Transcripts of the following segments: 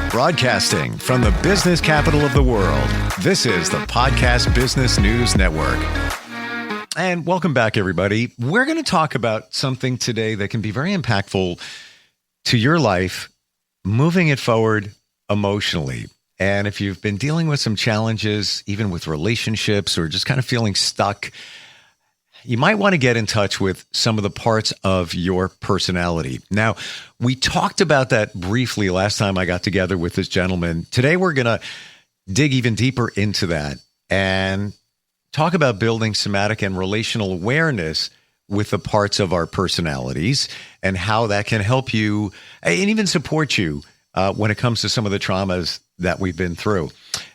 Broadcasting from the business capital of the world, this is the Podcast Business News Network. And welcome back, everybody. We're going to talk about something today that can be very impactful to your life, moving it forward emotionally. And if you've been dealing with some challenges, even with relationships or just kind of feeling stuck, you might want to get in touch with some of the parts of your personality. Now, we talked about that briefly last time I got together with this gentleman. Today, we're going to dig even deeper into that and talk about building somatic and relational awareness with the parts of our personalities and how that can help you and even support you when it comes to some of the traumas that we've been through.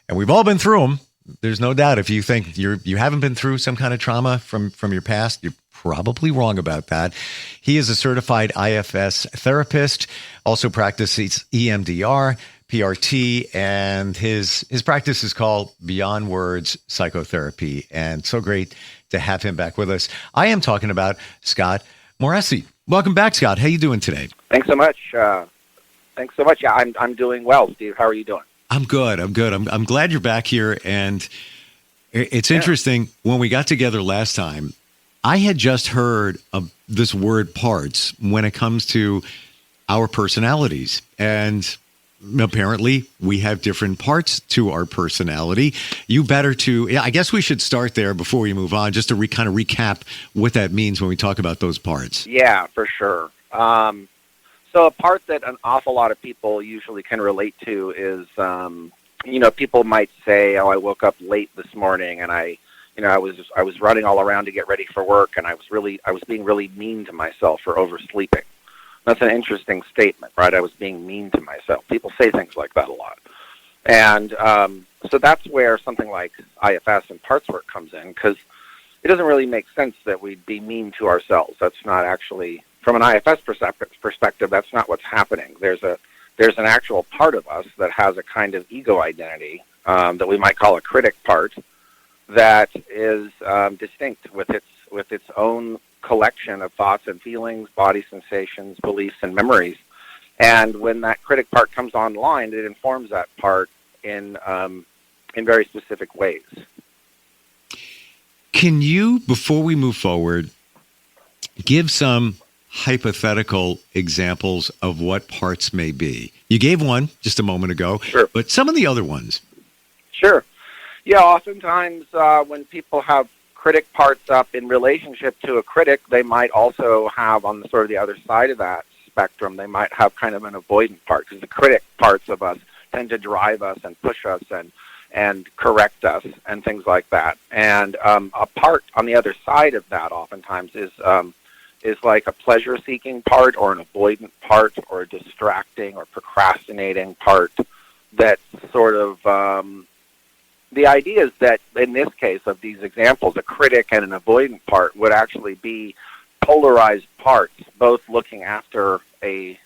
And we've all been through them. There's no doubt. If you think you haven't been through some kind of trauma from your past, you're probably wrong about that. He is a certified IFS therapist, also practices EMDR, PRT, and his practice is called Beyond Words Psychotherapy. And so great to have him back with us. I am talking about Scott Moresi. Welcome back, Scott. How you doing today? Thanks so much. Yeah, I'm doing well, Steve. How are you doing? I'm good. I'm glad you're back here. And it's interesting. When we got together last time, I had just heard of this word parts when it comes to our personalities. And apparently we have different parts to our personality. I guess we should start there before we move on, just to kind of recap what that means when we talk about those parts. Yeah, for sure. So a part that an awful lot of people usually can relate to is, people might say, "Oh, I woke up late this morning, and I was running all around to get ready for work, and I was being really mean to myself for oversleeping." That's an interesting statement, right? I was being mean to myself. People say things like that a lot, and so that's where something like IFS and parts work comes in, because it doesn't really make sense that we'd be mean to ourselves. That's not actually. From an IFS perspective, that's not what's happening. There's an actual part of us that has a kind of ego identity that we might call a critic part that is distinct with its own collection of thoughts and feelings, body sensations, beliefs, and memories. And when that critic part comes online, it informs that part in very specific ways. Can you, before we move forward, give some hypothetical examples of what parts may be? You gave one just a moment ago, sure, but some of the other ones. Sure. Yeah, oftentimes when people have critic parts up in relationship to a critic, they might also have on the sort of the other side of that spectrum, they might have kind of an avoidant part, because the critic parts of us tend to drive us and push us and correct us and things like that. And a part on the other side of that oftentimes is like a pleasure-seeking part or an avoidant part or a distracting or procrastinating part that sort of, the idea is that in this case of these examples, a critic and an avoidant part would actually be polarized parts, both looking after an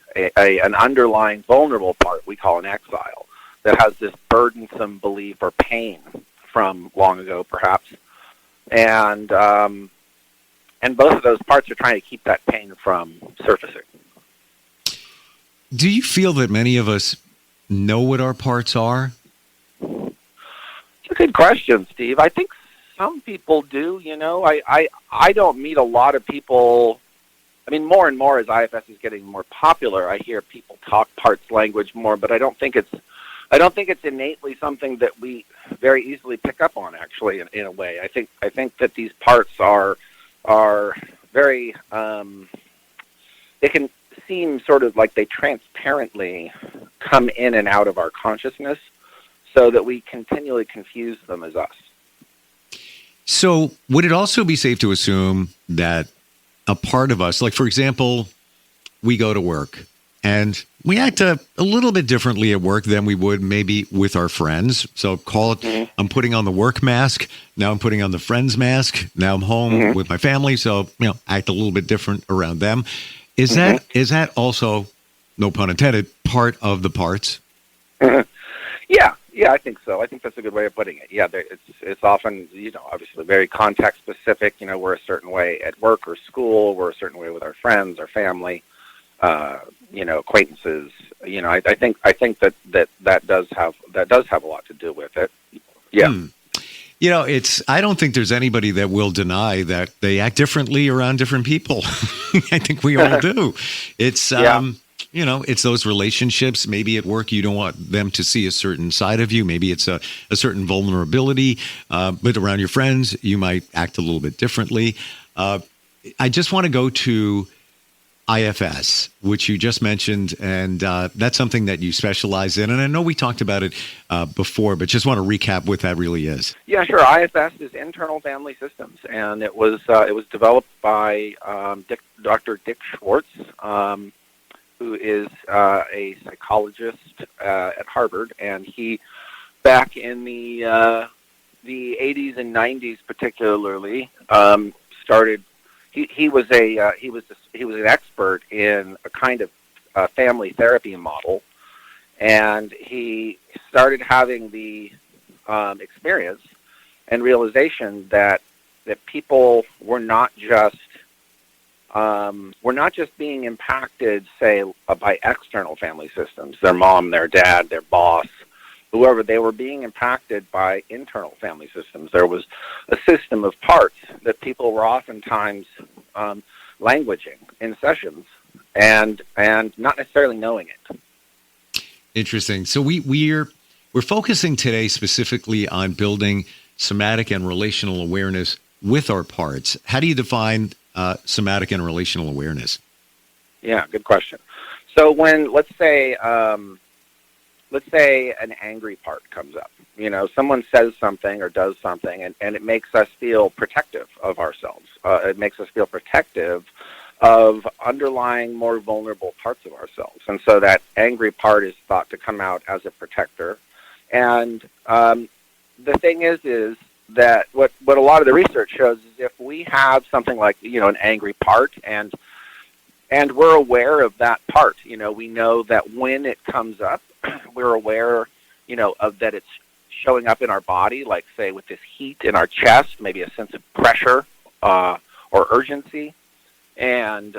underlying vulnerable part we call an exile that has this burdensome belief or pain from long ago perhaps. And both of those parts are trying to keep that pain from surfacing. Do you feel that many of us know what our parts are? It's a good question, Steve. I think some people do. I don't meet a lot of people. I mean, more and more as IFS is getting more popular, I hear people talk parts language more, but I don't think it's innately something that we very easily pick up on, actually, in a way. I think that these parts are very, they can seem sort of like they transparently come in and out of our consciousness so that we continually confuse them as us. So would it also be safe to assume that a part of us, like, for example, we go to work and we act a little bit differently at work than we would maybe with our friends. So call it, I'm putting on the work mask. Now I'm putting on the friend's mask. Now I'm home with my family. So, act a little bit different around them. Is that also, no pun intended, part of the parts? Yeah, I think so. I think that's a good way of putting it. Yeah, it's often, obviously very context specific. We're a certain way at work or school. We're a certain way with our friends, our family. acquaintances. I think that does have a lot to do with it. Yeah. I don't think there's anybody that will deny that they act differently around different people. I think we all do. It's, it's those relationships. Maybe at work, you don't want them to see a certain side of you. Maybe it's a certain vulnerability. But around your friends, you might act a little bit differently. I just want to go to IFS, which you just mentioned, and that's something that you specialize in. And I know we talked about it before, but just want to recap what that really is. Yeah, sure. IFS is Internal Family Systems, and it was developed by Dr. Dick Schwartz, who is a psychologist at Harvard, and he, back in the 80s and 90s particularly, started. He was an expert in a kind of family therapy model, and he started having the experience and realization that people were not just being impacted, say, by external family systems, their mom, their dad, their boss, whoever. They were being impacted by internal family systems. There was a system of parts that people were oftentimes languaging in sessions and not necessarily knowing it. Interesting. So we're focusing today specifically on building somatic and relational awareness with our parts. How do you define somatic and relational awareness? Yeah, good question. So when, let's say an angry part comes up, someone says something or does something, and it makes us feel protective of ourselves. It makes us feel protective of underlying more vulnerable parts of ourselves. And so that angry part is thought to come out as a protector. And the thing is that what a lot of the research shows is if we have something like, an angry part and we're aware of that part, we know that when it comes up, we're aware, of that it's showing up in our body, like, say, with this heat in our chest, maybe a sense of pressure or urgency. And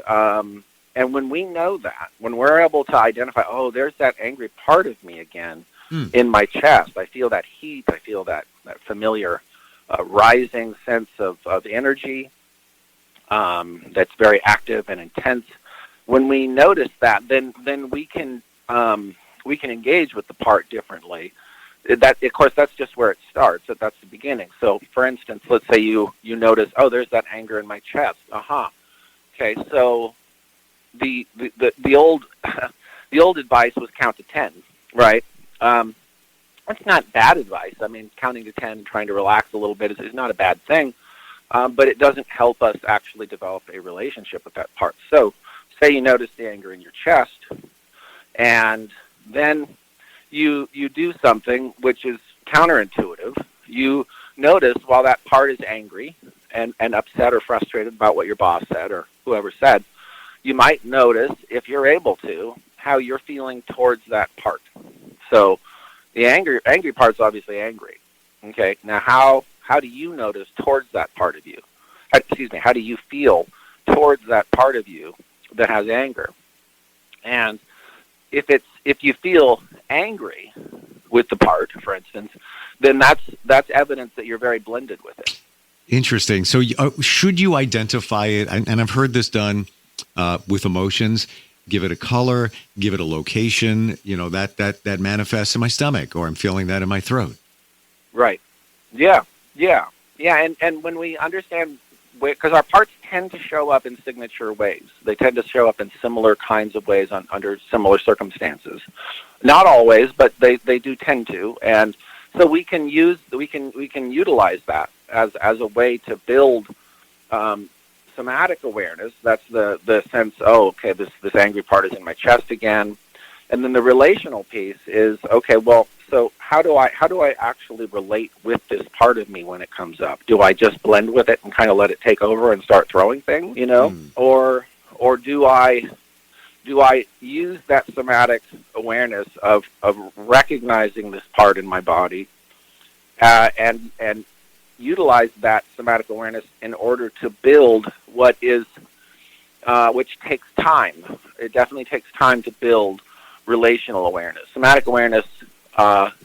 when we know that, when we're able to identify, oh, there's that angry part of me again in my chest, I feel that heat, I feel that familiar rising sense of energy that's very active and intense. When we notice that, then we can engage with the part differently. That, of course, that's just where it starts. That's the beginning. So, for instance, let's say you notice, oh, there's that anger in my chest. Okay, so the old advice was count to 10, right? That's not bad advice. I mean, counting to 10 and trying to relax a little bit is not a bad thing, but it doesn't help us actually develop a relationship with that part. So, say you notice the anger in your chest, and then you do something which is counterintuitive. You notice while that part is angry and upset or frustrated about what your boss said or whoever said, you might notice, if you're able to, how you're feeling towards that part. So the angry part's obviously angry. Okay, now how do you notice towards that part of you? How do you feel towards that part of you that has anger? And if you feel angry with the part, for instance, then that's evidence that you're very blended with it. Interesting. So should you identify it, and I've heard this done with emotions, give it a color, give it a location, that manifests in my stomach, or I'm feeling that in my throat. Right. Yeah. And when we understand, because our parts tend to show up in signature ways. They tend to show up in similar kinds of ways under similar circumstances. Not always, but they do tend to. And so we can utilize that as a way to build somatic awareness. That's the sense, oh, okay, this angry part is in my chest again. And then the relational piece is, okay, well, so how do I actually relate with this part of me when it comes up? Do I just blend with it and kind of let it take over and start throwing things, or do I use that somatic awareness of recognizing this part in my body and utilize that somatic awareness in order to build what is which takes time. It definitely takes time to build relational awareness. Somatic awareness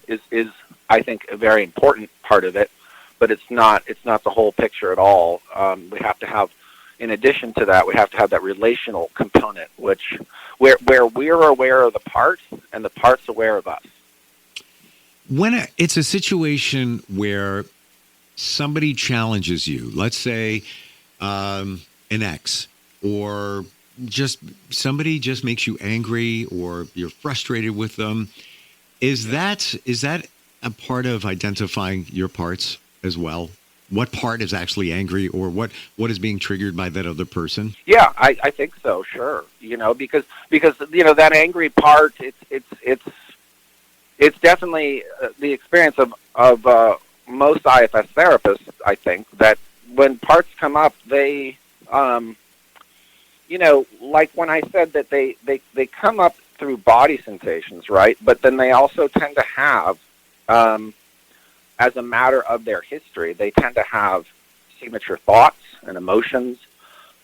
is I think a very important part of it, but it's not the whole picture at all. We have to have, in addition to that, we have to have that relational component, which where we're aware of the part and the part's aware of us. When it's a situation where somebody challenges you, let's say an ex, or just somebody just makes you angry, or you're frustrated with them, is that a part of identifying your parts as well? What part is actually angry, or what is being triggered by that other person? Yeah, I think so. Sure, because that angry part, it's definitely the experience of most IFS therapists. I think that when parts come up, they, like when I said that they come up through body sensations, right? But then they also tend to have, as a matter of their history, they tend to have signature thoughts and emotions,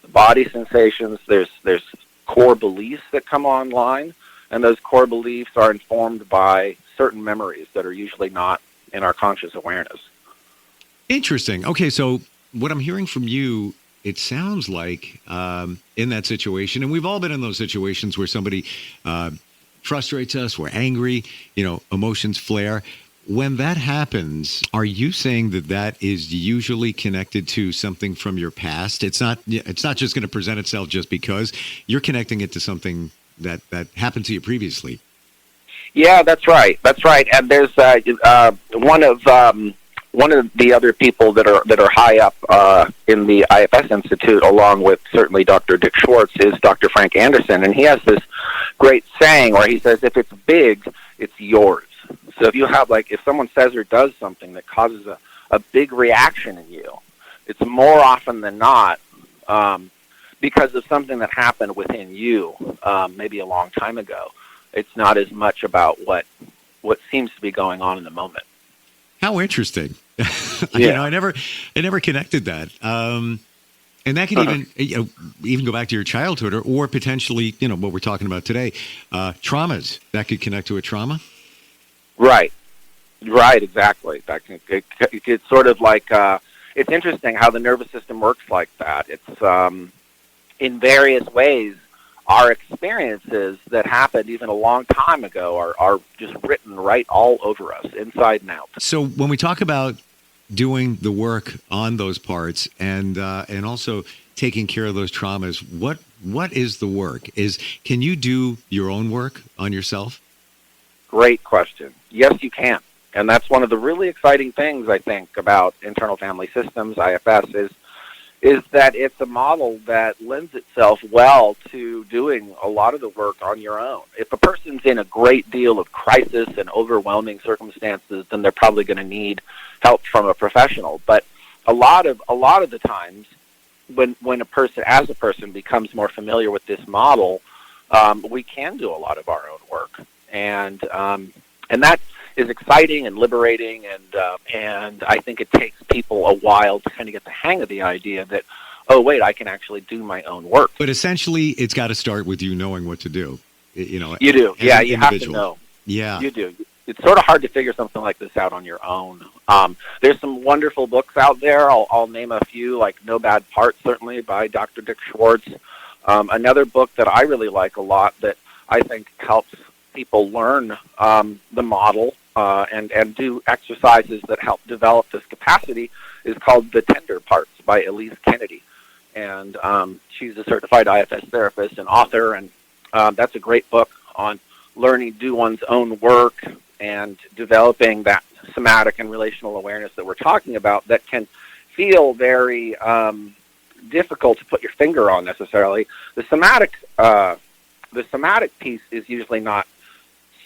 body sensations. There's core beliefs that come online, and those core beliefs are informed by certain memories that are usually not in our conscious awareness. Interesting. Okay, so what I'm hearing from you, it sounds like in that situation, and we've all been in those situations where somebody frustrates us, we're angry, emotions flare. When that happens, are you saying that is usually connected to something from your past? It's not just going to present itself just because. You're connecting it to something that happened to you previously. Yeah, that's right. And there's one of the other people that are high up in the IFS Institute, along with certainly Dr. Dick Schwartz, is Dr. Frank Anderson, and he has this great saying where he says, "If it's big, it's yours." So if you have, if someone says or does something that causes a big reaction in you, it's more often than not because of something that happened within you maybe a long time ago. It's not as much about what seems to be going on in the moment. How interesting. Yeah. I never connected that. And that could even go back to your childhood or potentially, what we're talking about today, traumas. That could connect to a trauma. Right, exactly. It's sort of like, it's interesting how the nervous system works like that. It's in various ways, our experiences that happened even a long time ago are just written right all over us, inside and out. So when we talk about doing the work on those parts and also taking care of those traumas, what is the work? Can you do your own work on yourself? Great question. Yes, you can. And that's one of the really exciting things, I think, about internal family systems, IFS, is that it's a model that lends itself well to doing a lot of the work on your own. If a person's in a great deal of crisis and overwhelming circumstances, then they're probably going to need help from a professional. But a lot of the times, when a person becomes more familiar with this model, we can do a lot of our own work. And that is exciting and liberating, and I think it takes people a while to kind of get the hang of the idea that, oh wait, I can actually do my own work. But essentially, it's got to start with you knowing what to do. You do, yeah. You have to know. Yeah, you do. It's sort of hard to figure something like this out on your own. There's some wonderful books out there. I'll name a few, like No Bad Parts, certainly by Dr. Dick Schwartz. Another book that I really like a lot that I think helps people learn the model and do exercises that help develop this capacity is called The Tender Parts by Elise Kennedy. And she's a certified IFS therapist and author, and that's a great book on learning to do one's own work and developing that somatic and relational awareness that we're talking about that can feel very difficult to put your finger on necessarily. The somatic piece is usually not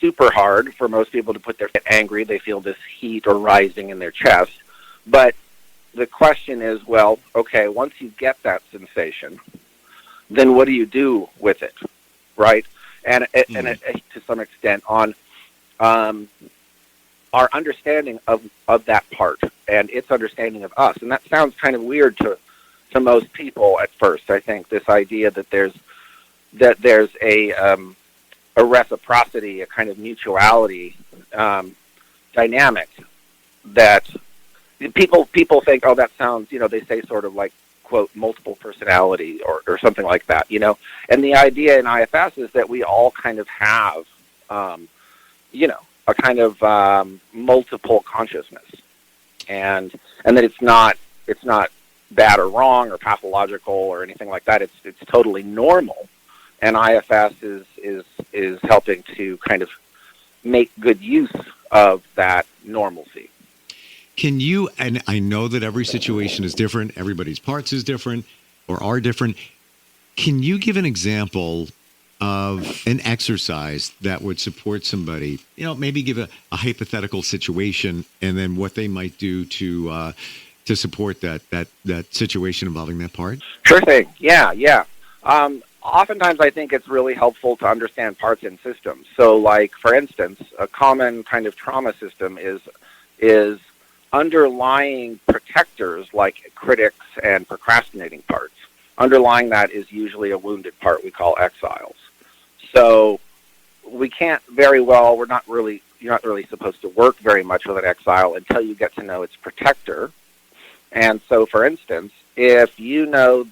super hard for most people to put their angry. They feel this heat or rising in their chest. But the question is, well, okay, once you get that sensation, then what do you do with it, right? And to some extent on our understanding of that part and its understanding of us. And that sounds kind of weird to most people at first, I think, this idea that there's that there's a reciprocity, a kind of mutuality dynamic that people think, oh, that sounds, they say sort of like, quote, multiple personality or something like that, And the idea in IFS is that we all kind of have, a kind of multiple consciousness, and that it's not bad or wrong or pathological or anything like that. It's totally normal, and IFS is helping to kind of make good use of that normalcy. Can you, and I know that every situation is different, everybody's parts is different or are different. Can you give an example of an exercise that would support somebody, maybe give a hypothetical situation and then what they might do to support that situation involving that part? Sure thing. Yeah. Oftentimes I think it's really helpful to understand parts and systems. So like, for instance, a common kind of trauma system is underlying protectors like critics and procrastinating parts. Underlying that is usually a wounded part we call exiles. So we can't very well, you're not really supposed to work very much with an exile until you get to know its protector. And so, for instance, if you know,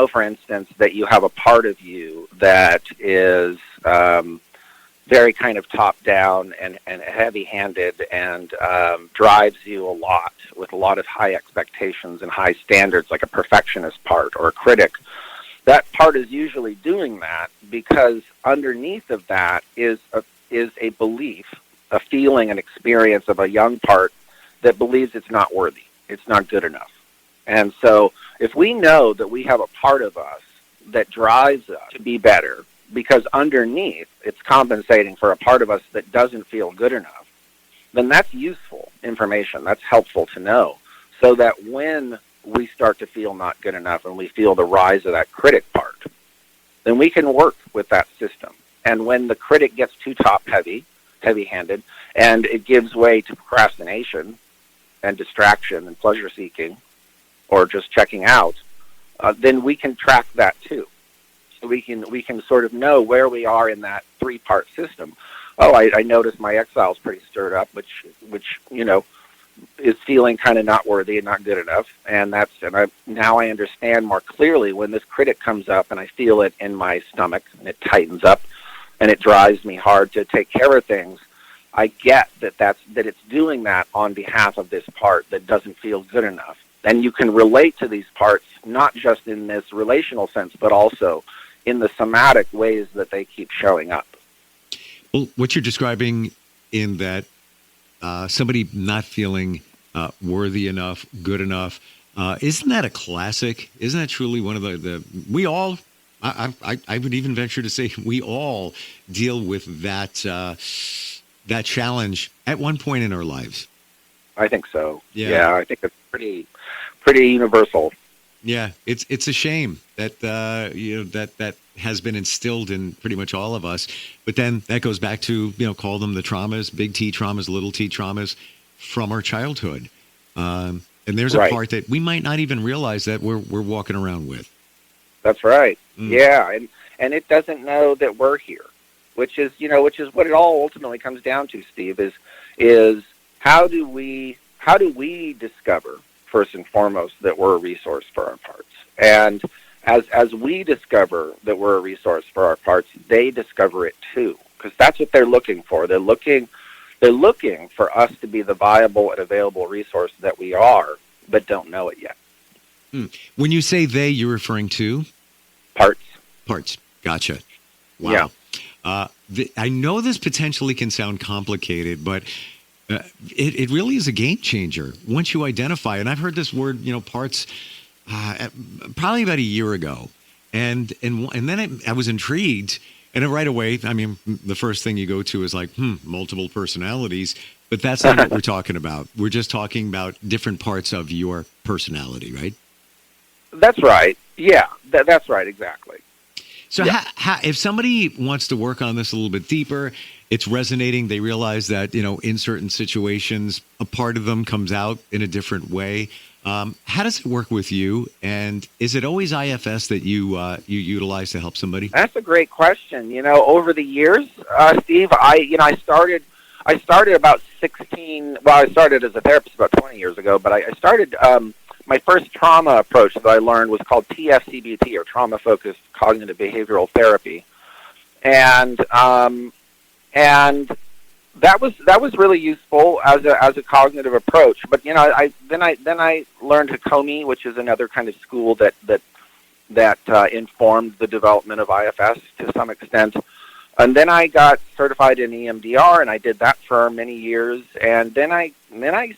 for instance, that you have a part of you that is very kind of top-down and heavy-handed and drives you a lot with a lot of high expectations and high standards, like a perfectionist part or a critic, that part is usually doing that because underneath of that is a belief, a feeling, an experience of a young part that believes it's not worthy, it's not good enough. And so if we know that we have a part of us that drives us to be better, because underneath it's compensating for a part of us that doesn't feel good enough, then that's useful information. That's helpful to know, so that when we start to feel not good enough and we feel the rise of that critic part, then we can work with that system. And when the critic gets too heavy-handed, and it gives way to procrastination and distraction and pleasure-seeking or just checking out, then we can track that too. So we can sort of know where we are in that three-part system. Oh, I noticed my exile's pretty stirred up, which is feeling kind of not worthy and not good enough. Now I understand more clearly when this critic comes up and I feel it in my stomach and it tightens up and it drives me hard to take care of things. I get that it's doing that on behalf of this part that doesn't feel good enough. And you can relate to these parts not just in this relational sense, but also in the somatic ways that they keep showing up. Well, what you're describing in that somebody not feeling worthy enough, good enough, isn't that a classic? Isn't that truly one of the we all, I would even venture to say we all deal with that challenge at one point in our lives? I think so. Yeah, I think it's pretty universal. Yeah, it's a shame that that has been instilled in pretty much all of us. But then that goes back to call them the traumas, big T traumas, little T traumas from our childhood. And there's a part that we might not even realize that we're walking around with. That's right. Yeah, and it doesn't know that we're here, which is what it all ultimately comes down to, Steve. Is how do we discover, first and foremost, that we're a resource for our parts? And as we discover that we're a resource for our parts, they discover it too, because that's what they're looking for. They're looking for us to be the viable and available resource that we are, but don't know it yet. When you say they, you're referring to? Parts. Gotcha. Wow. Yeah. I know this potentially can sound complicated, but it really is a game changer once you identify. And I've heard this word, parts, probably about a year ago, and then I was intrigued, and right away, I mean, the first thing you go to is like, multiple personalities, but that's not what we're talking about. We're just talking about different parts of your personality, right? That's right. Yeah, that's right. Exactly. So how, if somebody wants to work on this a little bit deeper, it's resonating, they realize that, in certain situations, a part of them comes out in a different way. How does it work with you? And is it always IFS that you utilize to help somebody? That's a great question. Over the years, Steve, I started about 16. Well, I started as a therapist about 20 years ago, but I started. My first trauma approach that I learned was called TFCBT, or trauma-focused cognitive behavioral therapy, and that was really useful as a cognitive approach. But then I learned Hakomi, which is another kind of school that informed the development of IFS to some extent. And then I got certified in EMDR, and I did that for many years. And then I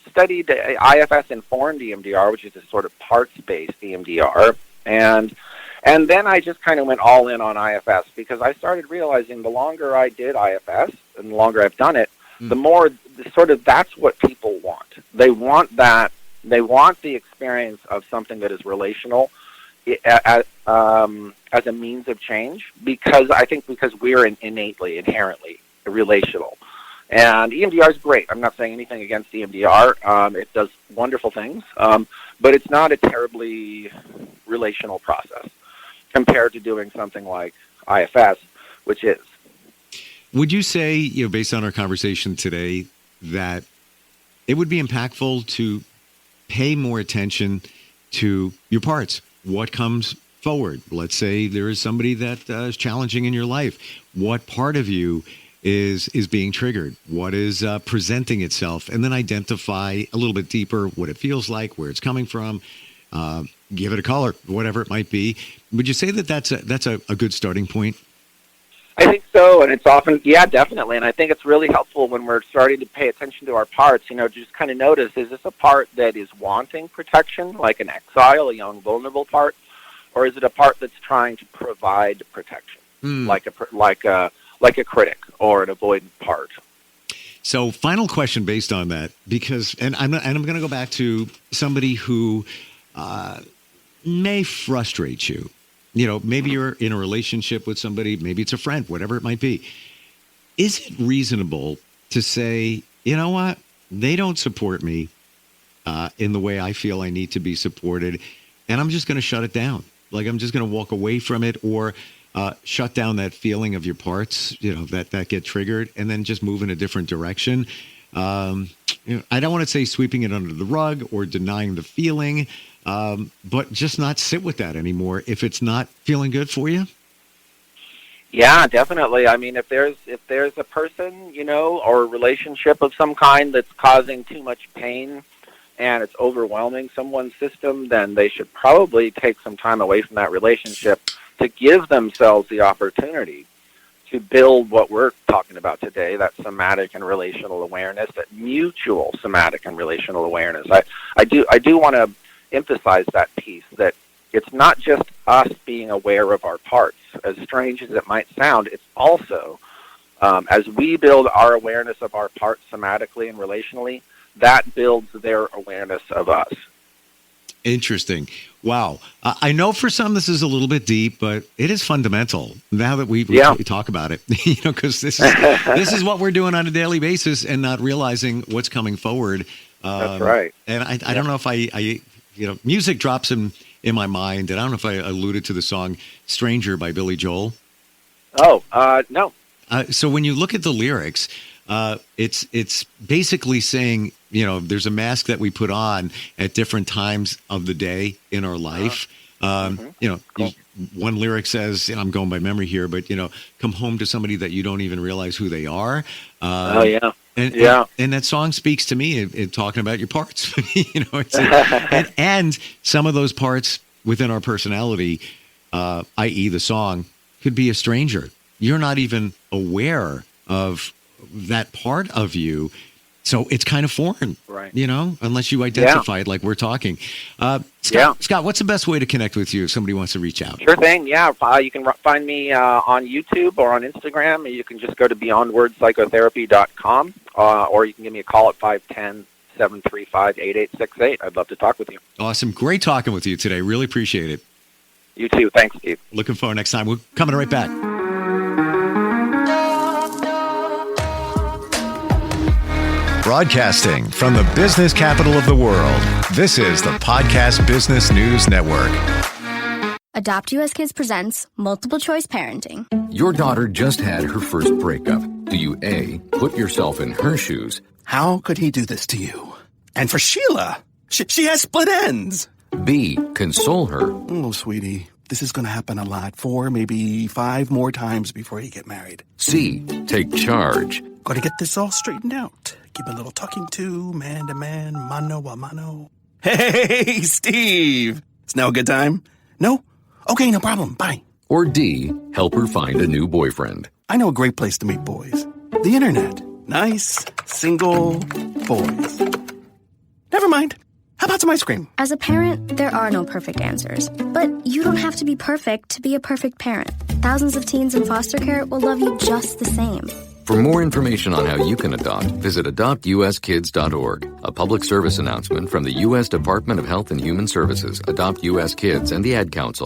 studied IFS informed EMDR, which is a sort of parts-based EMDR. And then I just kind of went all in on IFS, because I started realizing the longer I did IFS and the longer I've done it, the more sort of that's what people want. They want that. They want the experience of something that is relational as a means of change, because we're inherently relational. And EMDR is great. I'm not saying anything against EMDR. It does wonderful things, but it's not a terribly relational process compared to doing something like IFS, which is. Would you say, based on our conversation today, that it would be impactful to pay more attention to your parts? What comes forward? Let's say there is somebody that is challenging in your life. What part of you is being triggered? What is presenting itself? And then identify a little bit deeper what it feels like, where it's coming from, give it a color, whatever it might be. Would you say that that's a good starting point? I think so, and it's often, definitely. And I think it's really helpful when we're starting to pay attention to our parts, just kind of notice, is this a part that is wanting protection, like an exile, a young, vulnerable part, or is it a part that's trying to provide protection, like a critic or an avoidant part? So, final question based on that, because, and I'm going to go back to somebody who may frustrate you. Maybe you're in a relationship with somebody, maybe it's a friend, whatever it might be. Is it reasonable to say, you know what, they don't support me in the way I feel I need to be supported, and I'm just going to shut it down? Like, I'm just going to walk away from it, or shut down that feeling of your parts, that get triggered, and then just move in a different direction. I don't want to say sweeping it under the rug or denying the feeling, but just not sit with that anymore if it's not feeling good for you. Yeah, definitely. I mean, if there's a person, or a relationship of some kind that's causing too much pain and it's overwhelming someone's system, then they should probably take some time away from that relationship to give themselves the opportunity to build what we're talking about today, that somatic and relational awareness, that mutual somatic and relational awareness. I do want to emphasize that piece, that it's not just us being aware of our parts. As strange as it might sound, it's also, as we build our awareness of our parts somatically and relationally, that builds their awareness of us. Interesting. Wow. I know for some this is a little bit deep, but it is fundamental now that we talk about it, because this is what we're doing on a daily basis and not realizing what's coming forward. That's right. And I don't know if I music drops in my mind, and I don't know if I alluded to the song Stranger by Billy Joel. Oh, no. So when you look at the lyrics, it's basically saying, there's a mask that we put on at different times of the day in our life. Cool. One lyric says, I'm going by memory here, but, come home to somebody that you don't even realize who they are. And that song speaks to me in talking about your parts, and some of those parts within our personality, i.e. the song, could be a stranger. You're not even aware of that part of you. So it's kind of foreign, right? Unless you identify it like we're talking. Scott, what's the best way to connect with you if somebody wants to reach out? Sure thing. Yeah, you can find me on YouTube or on Instagram. You can just go to beyondwordspsychotherapy.com, or you can give me a call at 510-735-8868. I'd love to talk with you. Awesome. Great talking with you today. Really appreciate it. You too. Thanks, Steve. Looking forward next time. We're coming right back. Broadcasting from the business capital of the world, this is the Podcast Business News Network. Adopt US Kids presents Multiple Choice Parenting. Your daughter just had her first breakup. Do you A, put yourself in her shoes? How could he do this to you? And for Sheila, she has split ends. B, console her? Oh, sweetie, this is going to happen a lot. 4, maybe 5 more times before you get married. C, take charge? Got to get this all straightened out. Give a little talking to, man to man, mano a mano. Hey, Steve! It's now a good time? No? Okay, no problem. Bye. Or D, help her find a new boyfriend? I know a great place to meet boys. The internet. Nice, single boys. Never mind. How about some ice cream? As a parent, there are no perfect answers. But you don't have to be perfect to be a perfect parent. Thousands of teens in foster care will love you just the same. For more information on how you can adopt, visit adoptuskids.org. A public service announcement from the U.S. Department of Health and Human Services, Adopt U.S. Kids, and the Ad Council.